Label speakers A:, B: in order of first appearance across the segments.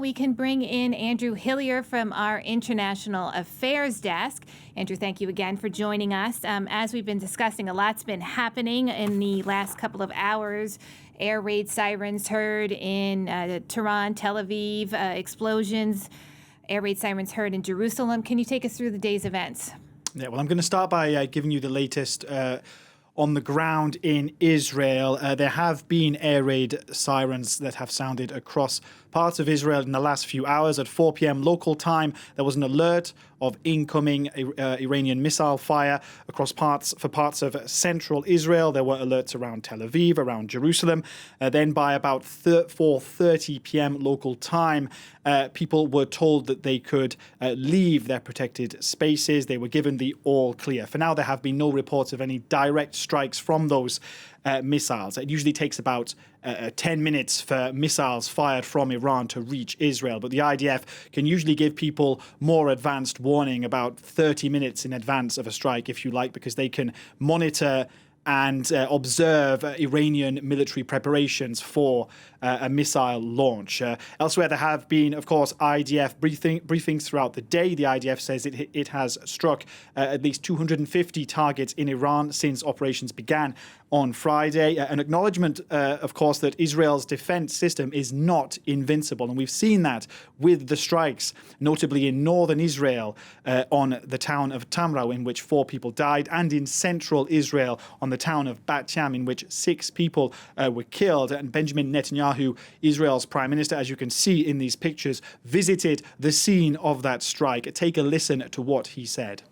A: we can bring in Andrew Hilliar from our International Affairs Desk. Andrew, thank you again for joining us. As we've been discussing, a lot's been happening in the last couple of hours. Air raid sirens heard in Tehran, Tel Aviv, explosions, air raid sirens heard in Jerusalem. Can you take us through the day's events?
B: Yeah, well, I'm going to start by giving you the latest on the ground in Israel. There have been air raid sirens that have sounded across parts of Israel in the last few hours. At 4 p.m. local time, there was an alert of incoming Iranian missile fire across parts of central Israel. There were alerts around Tel Aviv, around Jerusalem. Then by about 4:30 p.m. local time, people were told that they could leave their protected spaces. They were given the all clear. For now, there have been no reports of any direct strikes from those missiles. It usually takes about 10 minutes for missiles fired from Iran to reach Israel. But the IDF can usually give people more advanced warning, about 30 minutes in advance of a strike, if you like, because they can monitor and observe Iranian military preparations for a missile launch. Elsewhere, there have been, of course, IDF briefings throughout the day. The IDF says it has struck at least 250 targets in Iran since operations began on Friday. An acknowledgement, of course, that Israel's defense system is not invincible. And we've seen that with the strikes, notably in northern Israel on the town of Tamra, in which 4 people died, and in central Israel on the town of Bat Yam, in which 6 people were killed. And Benjamin Netanyahu, Israel's prime minister, as you can see in these pictures, visited the scene of that strike. Take a listen to what he said.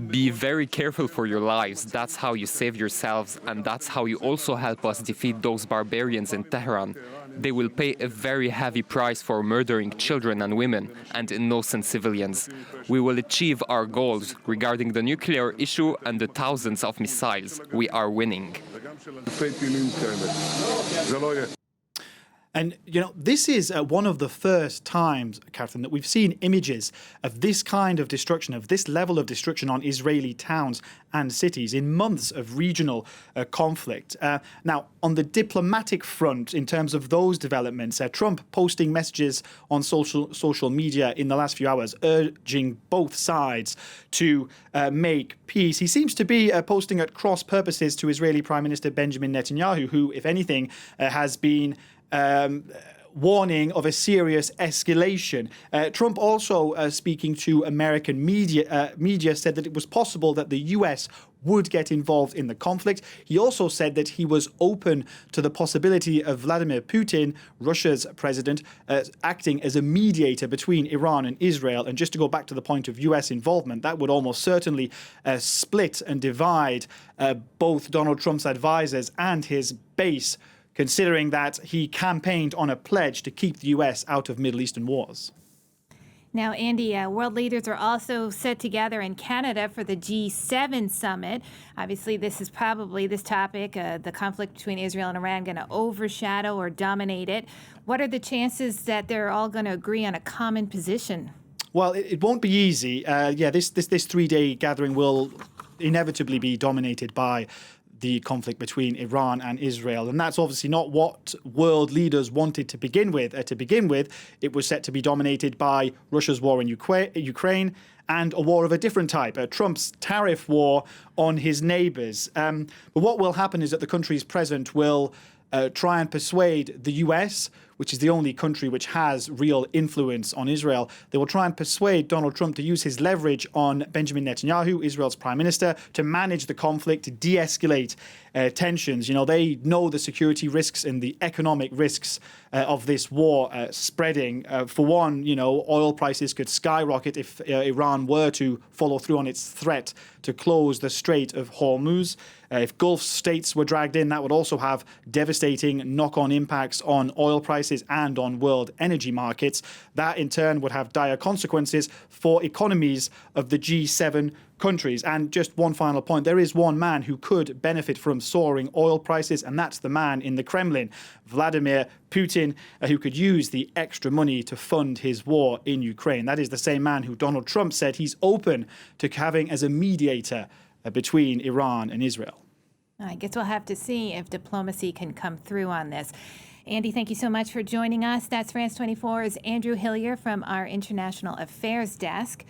C: Be very careful for your lives. That's how you save yourselves, and that's how you also help us defeat those barbarians in Tehran. They will pay a very heavy price for murdering children and women and innocent civilians. We will achieve our goals regarding the nuclear issue and the thousands of missiles. We are winning.
B: And, this is one of the first times, Catherine, that we've seen images of this kind of destruction, of this level of destruction on Israeli towns and cities in months of regional conflict. Now, on the diplomatic front, in terms of those developments, Trump posting messages on social media in the last few hours, urging both sides to make peace. He seems to be posting at cross purposes to Israeli Prime Minister Benjamin Netanyahu, who, if anything, has been warning of a serious escalation. Trump also, speaking to American media, said that it was possible that the U.S. would get involved in the conflict. He also said that he was open to the possibility of Vladimir Putin, Russia's president, acting as a mediator between Iran and Israel. And just to go back to the point of U.S. involvement, that would almost certainly split and divide both Donald Trump's advisors and his base, considering that he campaigned on a pledge to keep the U.S. out of Middle Eastern wars.
A: Now, Andy, world leaders are also set together in Canada for the G7 summit. Obviously, this topic, the conflict between Israel and Iran, going to overshadow or dominate it. What are the chances that they're all going to agree on a common position?
B: Well, it won't be easy. This 3-day gathering will inevitably be dominated by the conflict between Iran and Israel. And that's obviously not what world leaders wanted to begin with. It was set to be dominated by Russia's war in Ukraine and a war of a different type, Trump's tariff war on his neighbors. But what will happen is that the country's president will try and persuade the US, which is the only country which has real influence on Israel. They will try and persuade Donald Trump to use his leverage on Benjamin Netanyahu, Israel's prime minister, to manage the conflict, to de-escalate tensions. They know the security risks and the economic risks of this war spreading. For one, oil prices could skyrocket if Iran were to follow through on its threat to close the Strait of Hormuz. If Gulf states were dragged in, that would also have devastating knock-on impacts on oil prices and on world energy markets. That, in turn, would have dire consequences for economies of the G7 countries. And just one final point, there is one man who could benefit from soaring oil prices, and that's the man in the Kremlin, Vladimir Putin, who could use the extra money to fund his war in Ukraine. That is the same man who Donald Trump said he's open to having as a mediator between Iran and Israel.
A: I guess we'll have to see if diplomacy can come through on this. Andy, thank you so much for joining us. That's France 24's Andrew Hilliar from our International Affairs Desk.